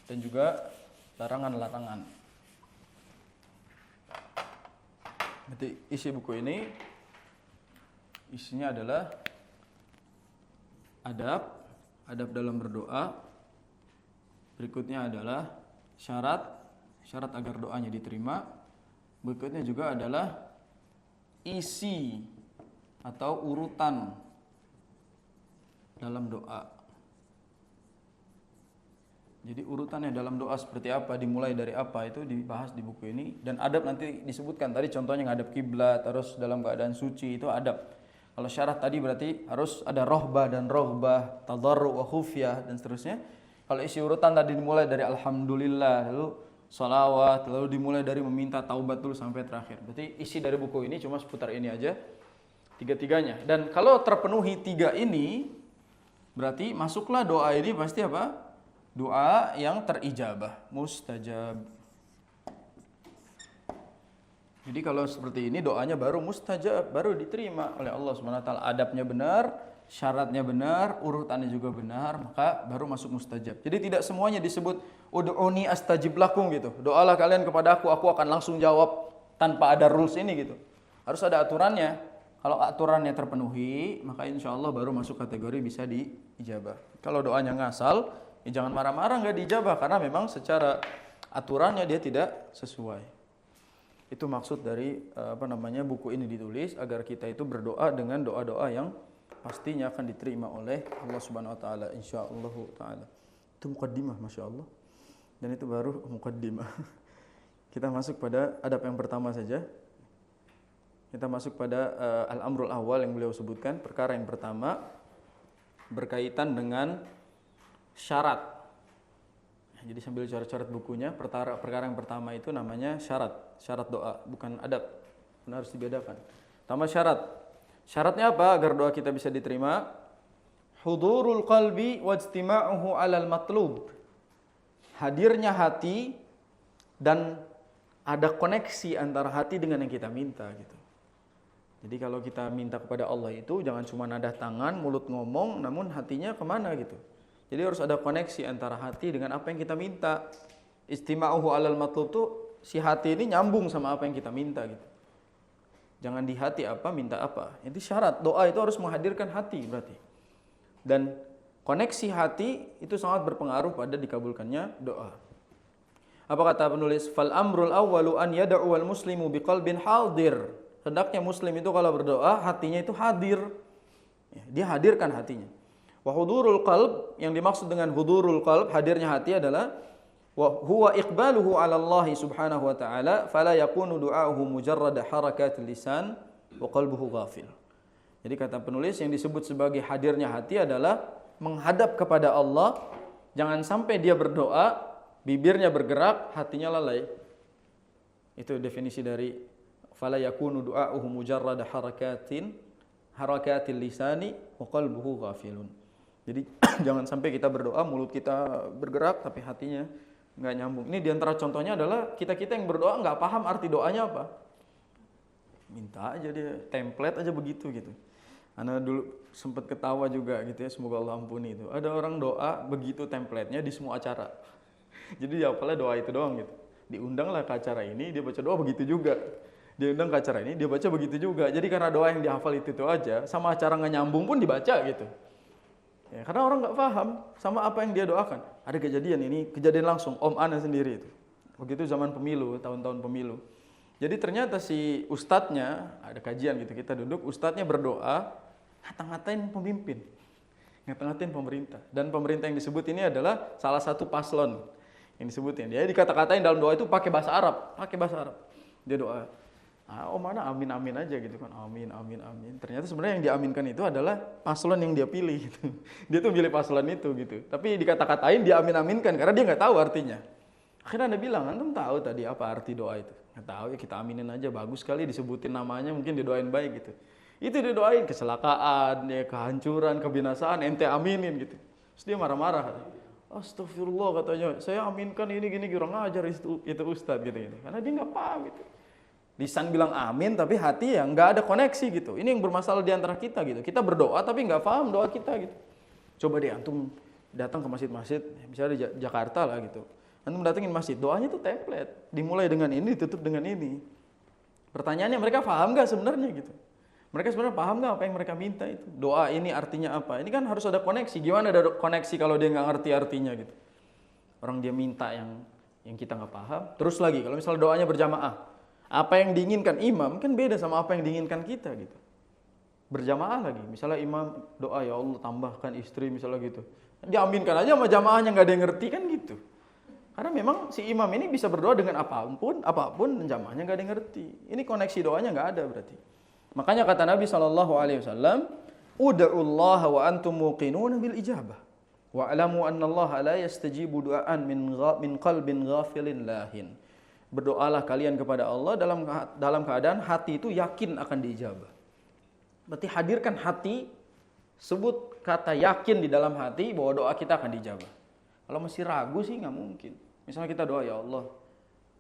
dan juga larangan-larangan. Jadi isi buku ini isinya adalah adab dalam berdoa. Berikutnya adalah syarat agar doanya diterima. Berikutnya juga adalah isi atau urutan dalam doa. Jadi urutannya dalam doa seperti apa, dimulai dari apa, itu dibahas di buku ini. Dan adab nanti disebutkan, tadi contohnya ngadep kiblat, harus dalam keadaan suci, itu adab. Kalau syarat tadi berarti harus ada rohbah dan rohbah, tadarru wa khufyah dan seterusnya. Kalau isi urutan tadi dimulai dari alhamdulillah, lalu salawat, lalu dimulai dari meminta taubat dulu sampai terakhir. Berarti isi dari buku ini cuma seputar ini aja, tiga-tiganya. Dan kalau terpenuhi tiga ini, berarti masuklah doa ini pasti apa? Doa yang terijabah, mustajab. Jadi kalau seperti ini doanya baru mustajab, baru diterima oleh Allah Subhanahu wa taala. Adabnya benar, syaratnya benar, urutannya juga benar, maka baru masuk mustajab. Jadi tidak semuanya disebut ud'uni astajib lakum gitu. Doalah kalian kepada aku akan langsung jawab tanpa ada rules ini gitu. Harus ada aturannya. Kalau aturannya terpenuhi, maka insya Allah baru masuk kategori bisa diijabah. Kalau doanya ngasal, ya jangan marah-marah nggak diijabah karena memang secara aturannya dia tidak sesuai. Itu maksud dari buku ini ditulis agar kita itu berdoa dengan doa-doa yang pastinya akan diterima oleh Allah Subhanahu wa taala insyaallah taala. Itu muqaddimah masyaallah. Dan itu baru muqaddimah. Kita masuk pada adab yang pertama saja. Kita masuk pada al-amrul awal yang beliau sebutkan. Perkara yang pertama berkaitan dengan syarat. Jadi sambil coret-coret bukunya, perkara yang pertama itu namanya syarat doa, bukan adab. Benar, harus dibedakan. Pertama syarat. Syaratnya apa agar doa kita bisa diterima? Hudurul qalbi wajtima'uhu 'alal matlub. Hadirnya hati dan ada koneksi antara hati dengan yang kita minta gitu. Jadi kalau kita minta kepada Allah itu jangan cuma nada tangan, mulut ngomong, namun hatinya kemana gitu. Jadi harus ada koneksi antara hati dengan apa yang kita minta. Istima'uhu 'alal matlub tuh si hati ini nyambung sama apa yang kita minta gitu. Jangan di hati apa minta apa. Itu syarat. Doa itu harus menghadirkan hati berarti. Dan koneksi hati itu sangat berpengaruh pada dikabulkannya doa. Apa kata penulis? Fal amrul awwalu an yad'u al muslimu biqalbin hadir. Hendaknya muslim itu kalau berdoa hatinya itu hadir. Dia hadirkan hatinya. Wa hudurul qalb, yang dimaksud dengan hudurul qalb, hadirnya hati adalah wa huwa iqbaluhu 'ala Allah subhanahu wa ta'ala fala yakunu du'a'uhu mujarrad harakatil lisan wa qalbuhu ghafil. Jadi kata penulis yang disebut sebagai hadirnya hati adalah menghadap kepada Allah, jangan sampai dia berdoa, bibirnya bergerak, hatinya lalai. Itu definisi dari fala yakunu du'a'uhu mujarrad harakatil lisani wa qalbuhu ghafilun. Jadi jangan sampai kita berdoa, mulut kita bergerak tapi hatinya nggak nyambung. Ini diantara contohnya adalah kita-kita yang berdoa nggak paham arti doanya apa. Minta aja dia, template aja begitu gitu. Ana dulu sempat ketawa juga gitu ya, semoga Allah ampuni itu. Ada orang doa begitu template-nya di semua acara. Jadi hafalnya doa itu doang gitu. Diundanglah ke acara ini, dia baca doa begitu juga. Diundang ke acara ini, dia baca begitu juga. Jadi karena doa yang dihafal itu aja, sama acara nggak nyambung pun dibaca gitu. Ya, karena orang nggak paham sama apa yang dia doakan. Ada kejadian ini, kejadian langsung Om Ana sendiri itu. Begitu zaman pemilu, tahun-tahun pemilu. Jadi ternyata si ustadznya, ada kajian gitu, kita duduk, ustadznya berdoa, ngata-ngatain pemimpin, ngata-ngatain pemerintah. Dan pemerintah yang disebut ini adalah salah satu paslon yang disebutin. Dia dikata-katain dalam doa itu pakai bahasa Arab, Dia doa. Om Ana amin amin aja gitu kan, amin amin amin. Ternyata sebenarnya yang diaminkan itu adalah paslon yang dia pilih gitu. Dia tuh pilih paslon itu gitu. Tapi dikata-katain dia amin aminkan karena dia nggak tahu artinya. Akhirnya Anda bilang, antum tahu tadi apa arti doa itu? Nggak tahu ya, kita aminin aja, bagus sekali disebutin namanya, mungkin didoain baik gitu. Itu didoain kecelakaan, ya kehancuran, kebinasaan, ente aminin gitu. Terus dia marah-marah. Astagfirullah katanya, saya aminkan ini gini kurang ajar itu ustadz gitu. Karena dia nggak paham gitu. Lisan bilang amin tapi hati ya nggak ada koneksi gitu. Ini yang bermasalah di antara kita gitu. Kita berdoa tapi nggak paham doa kita gitu. Coba deh antum datang ke masjid-masjid, misalnya di Jakarta lah gitu. Antum datengin masjid, doanya tuh template. Dimulai dengan ini, ditutup dengan ini. Pertanyaannya mereka paham nggak sebenarnya gitu? Mereka sebenarnya paham nggak apa yang mereka minta itu? Doa ini artinya apa? Ini kan harus ada koneksi. Gimana ada koneksi kalau dia nggak ngerti artinya gitu? Orang dia minta yang kita nggak paham. Terus lagi kalau misalnya doanya berjamaah. Apa yang diinginkan imam kan beda sama apa yang diinginkan kita gitu. Berjamaah lagi. Misalnya imam doa ya Allah tambahkan istri misalnya gitu. Diaminkan aja sama jamaahnya nggak ada yang ngerti kan gitu. Karena memang si imam ini bisa berdoa dengan apapun dan jamaahnya nggak ada yang ngerti. Ini koneksi doanya nggak ada berarti. Makanya kata Nabi SAW, Uda'ullaha wa antum muqinuna bil ijabah. Wa'alamu anna Allah la yastajibu du'aan min qalbin ghafilin lahin. Berdoalah kalian kepada Allah dalam keadaan hati itu yakin akan diijabah. Berarti hadirkan hati, sebut kata yakin di dalam hati bahwa doa kita akan diijabah. Kalau masih ragu sih nggak mungkin. Misalnya kita doa ya Allah,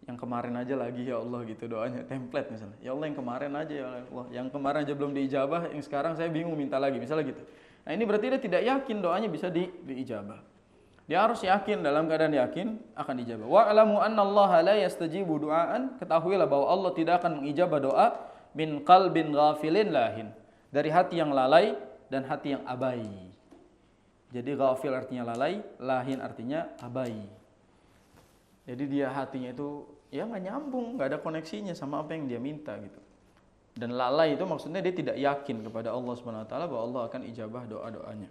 Yang kemarin aja lagi ya Allah gitu doanya, template misalnya. Ya Allah yang kemarin aja ya Allah, yang kemarin aja belum diijabah, yang sekarang saya bingung minta lagi, misalnya gitu. Nah ini berarti dia tidak yakin doanya bisa diijabah. Dia harus yakin, dalam keadaan yakin akan dijabah. Wa'lamu annallaha la yastajibu du'aan, ketahuilah bahwa Allah tidak akan mengijabah doa min qalbin ghafilin lahin, dari hati yang lalai dan hati yang abai. Jadi ghafil artinya lalai, lahin artinya abai. Jadi dia hatinya itu ya nggak nyambung, nggak ada koneksinya sama apa yang dia minta gitu. Dan lalai itu maksudnya dia tidak yakin kepada Allah Subhanahu wa taala bahwa Allah akan ijabah doa-doanya.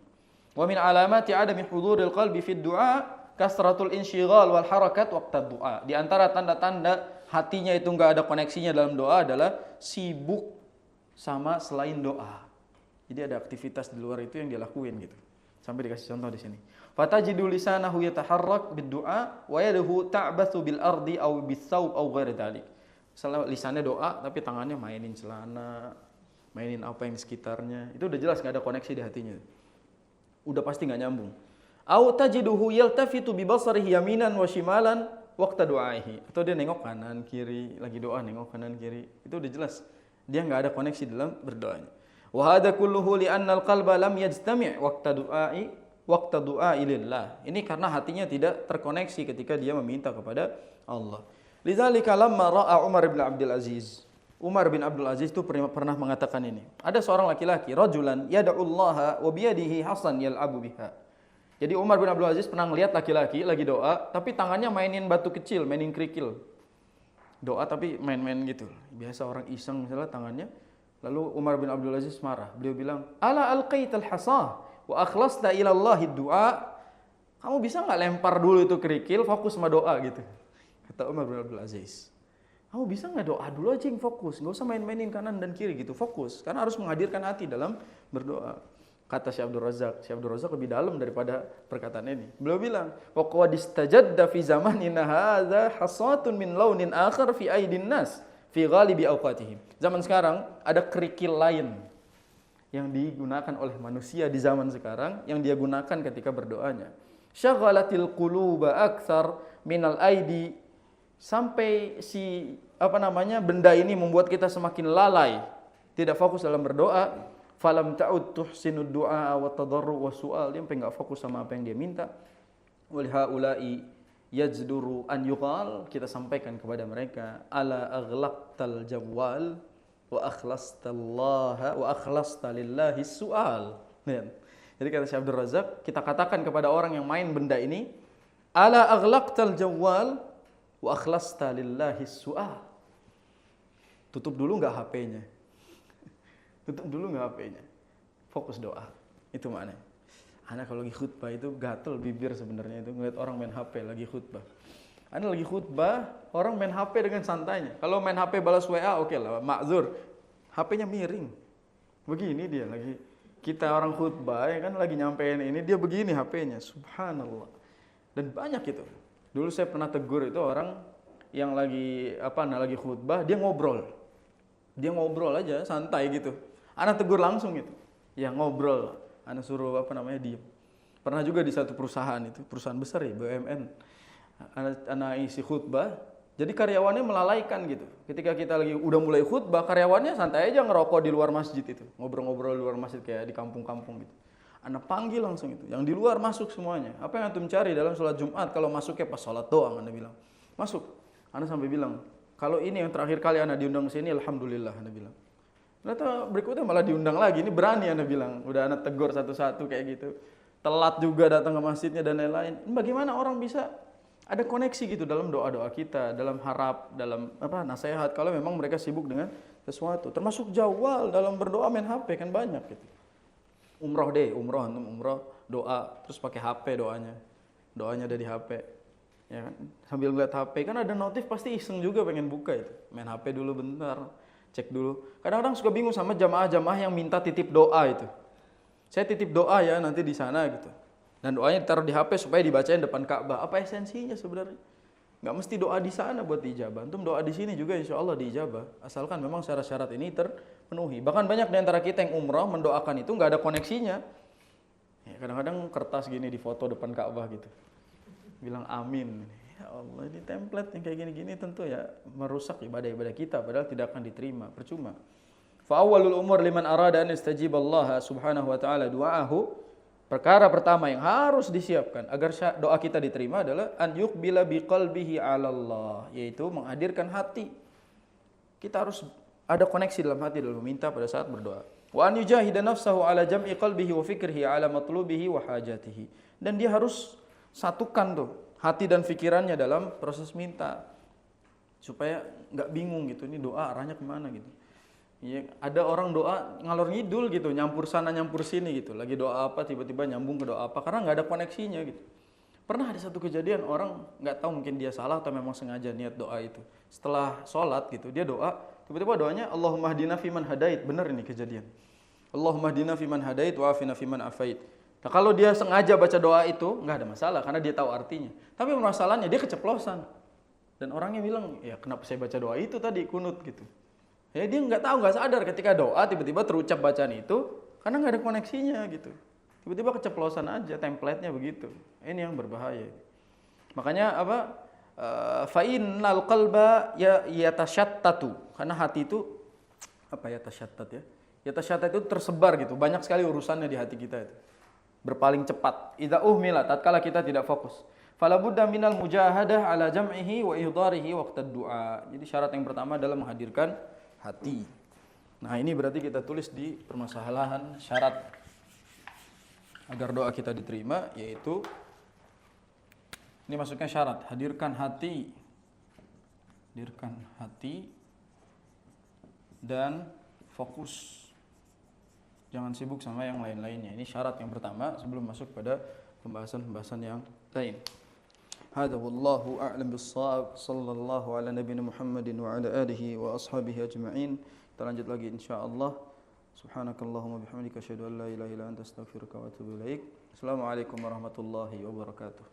Wa min alamati adami huduril qalbi fid du'a kasratul insyighal wal harakat waqta du'a. Di antara tanda-tanda hatinya itu nggak ada koneksinya dalam doa adalah sibuk sama selain doa. Jadi ada aktivitas di luar itu yang dia lakuin gitu. Sampai dikasih contoh di sini. Fatajidu lisanahu yataharrak bid-du'a wa yaduhu ta'bathu bil ardi aw bis-thawb aw ghairi dzalik. Misalnya lisannya doa tapi tangannya mainin celana, mainin apa yang di sekitarnya. Itu udah jelas enggak ada koneksi di hatinya. Udah pasti enggak nyambung. Aw tajiduhu yaltafitu bi basarihi yaminan wa shimalan waqta du'aihi. Atau dia nengok kanan kiri, lagi doa nengok kanan kiri. Itu udah jelas dia enggak ada koneksi dalam berdoanya. Wa hadza kulluhu li anna al-qalba lam yajtami' waqta du'a lillah. Ini karena hatinya tidak terkoneksi ketika dia meminta kepada Allah. Lidzalika lamma ra'a Umar bin Abdul Aziz. Umar bin Abdul Aziz itu pernah mengatakan ini. Ada seorang laki-laki, rajulan yad'ullaha wa biyadihi hasan yal'abu biha. Jadi Umar bin Abdul Aziz pernah melihat laki-laki lagi doa, tapi tangannya mainin batu kecil, mainin kerikil. Doa tapi main-main gitu. Biasa orang iseng misalnya tangannya. Lalu Umar bin Abdul Aziz marah. Beliau bilang, "Ala alqaital hasah wa akhlasta ila Allahi du'a." Kamu bisa enggak lempar dulu itu kerikil, fokus sama doa gitu. Kata Umar bin Abdul Aziz. Kamu bisa enggak doa dulu aja yang fokus, enggak usah main-mainin kanan dan kiri gitu, fokus. Karena harus menghadirkan hati dalam berdoa. Kata Syekh Abdul Razak. Syekh Abdul Razak lebih dalam daripada perkataan ini. Beliau bilang, "Wa qad istajadda fi zamanina hadza hasatun min launin akhar fi aidin nas fi ghalibi awqatihim." Zaman sekarang ada kerikil lain yang digunakan oleh manusia di zaman sekarang yang dia gunakan ketika berdoanya. Syaghalatil quluba aktsar minal aidi, sampai benda ini membuat kita semakin lalai, tidak fokus dalam berdoa. Falam ta'ud tuhsinud du'a wa tadarru wa su'al, dia sampai enggak fokus sama apa yang dia minta. Wal haula'i yajduru an yuqal, kita sampaikan kepada mereka, ala aghlaqtal jawwal wa akhlastallaha wa akhlasta lillahi su'al. Jadi kata Syekh Abdul Razak, kita katakan kepada orang yang main benda ini, ala aghlaqtal jawwal wa akhlasta lillahi su'al. Tutup dulu enggak HP-nya? Tutup dulu enggak HP-nya? Fokus doa. Itu maknanya. Anak kalau lagi khutbah itu gatel bibir sebenarnya itu ngeliat orang main HP lagi khutbah. Anda lagi khutbah, orang main HP dengan santainya. Kalau main HP balas WA oke lah, makzur. HP-nya miring. Begini dia lagi. Kita orang khutbah ya kan lagi nyampein ini, dia begini HP-nya. Subhanallah. Dan banyak itu. Dulu saya pernah tegur itu orang yang lagi khutbah, dia ngobrol. Dia ngobrol aja santai gitu. Anak tegur langsung gitu. Ya ngobrol. Anak suruh diam. Pernah juga di satu perusahaan itu, perusahaan besar ya, BUMN. Anak isi khutbah, jadi karyawannya melalaikan gitu. Ketika kita lagi udah mulai khutbah, karyawannya santai aja ngerokok di luar masjid itu. Ngobrol-ngobrol di luar masjid kayak di kampung-kampung gitu. Anak panggil langsung itu. Yang di luar masuk semuanya. Apa yang antum cari dalam sholat Jumat kalau masuknya pas sholat doang, Anda bilang. Masuk. Anda sampai bilang, kalau ini yang terakhir kali Anda diundang ke sini, alhamdulillah, Anda bilang. Ternyata berikutnya malah diundang lagi. Ini berani Anda bilang. Udah Anda tegur satu-satu kayak gitu. Telat juga datang ke masjidnya dan lain-lain. Bagaimana orang bisa ada koneksi gitu dalam doa-doa kita, dalam harap, dalam nasihat kalau memang mereka sibuk dengan sesuatu. Termasuk jawal dalam berdoa main HP kan banyak gitu. Umroh doa terus pakai HP doanya. Doanya ada di HP. Ya kan? Sambil ngeliat HP kan ada notif pasti iseng juga pengen buka itu. Main HP dulu bentar. Cek dulu. Kadang-kadang suka bingung sama jamaah-jamaah yang minta titip doa itu. Saya titip doa ya nanti di sana gitu. Dan doanya ditaruh di HP supaya dibacain depan Ka'bah. Apa esensinya sebenarnya? Nggak mesti doa di sana buat diijabah. Antum doa di sini juga insya Allah diijabah. Asalkan memang syarat-syarat ini terpenuhi. Bahkan banyak di antara kita yang umrah mendoakan itu nggak ada koneksinya. Ya, kadang-kadang kertas gini di foto depan Ka'bah gitu. Bilang amin. Ya Allah, ini template yang kayak gini-gini tentu ya merusak ibadah-ibadah kita, padahal tidak akan diterima, percuma. Fa awwalul umur liman arada an yastajib Allah subhanahu wa ta'ala du'aahu. Perkara pertama yang harus disiapkan agar doa kita diterima adalah an yuqbila biqalbihi 'ala Allah, yaitu menghadirkan hati. Kita harus ada koneksi dalam hati dalam meminta pada saat berdoa. Wa an yujahida nafsahu 'ala jam'i qalbihi wa fikrihi 'ala matlubihi wa hajatihi. Dan dia harus satukan tuh hati dan pikirannya dalam proses minta supaya nggak bingung gitu, ini doa arahnya kemana gitu. Ya, ada orang doa ngalor ngidul gitu, nyampur sana nyampur sini gitu. Lagi doa apa tiba-tiba nyambung ke doa apa karena nggak ada koneksinya gitu. Pernah ada satu kejadian orang nggak tahu mungkin dia salah atau memang sengaja niat doa itu. Setelah sholat gitu dia doa, tiba-tiba doanya Allahumma hdina fiman hadait. Bener ini kejadian. Allahumma hdina fiman hadait wa afina fiman afait. Nah, kalau dia sengaja baca doa itu nggak ada masalah karena dia tahu artinya. Tapi masalahnya dia keceplosan. Dan orangnya bilang, ya kenapa saya baca doa itu tadi kunut gitu. Ya dia nggak tahu, nggak sadar ketika doa tiba-tiba terucap bacaan itu karena nggak ada koneksinya gitu. Tiba-tiba keceplosan aja, template-nya begitu. Ini yang berbahaya. Makanya apa? Fa innal qalba yatashattatu. Karena hati itu apa yatashattat ya? Yatashattat itu tersebar gitu. Banyak sekali urusannya di hati kita itu. Berpaling cepat. Idza uhmila tatkala kita tidak fokus. Fala budda minal mujahadah ala jam'ihi wa ihdarihi waqtad du'a. Jadi syarat yang pertama adalah menghadirkan hati. Nah, ini berarti kita tulis di permasalahan syarat agar doa kita diterima, yaitu ini maksudnya syarat, hadirkan hati dan fokus. Jangan sibuk sama yang lain-lainnya. Ini syarat yang pertama sebelum masuk pada pembahasan-pembahasan yang lain. Hadza wallahu a'lam bis-shawab. Sallallahu ala nabiyina Muhammadin wa ala alihi wa ashabihi ajma'in. Kita lanjut lagi insyaallah. Subhanakallahumma bihamdika asyhadu an la ilaha illa anta astaghfiruka wa atubu ilaik. Assalamualaikum warahmatullahi wabarakatuh.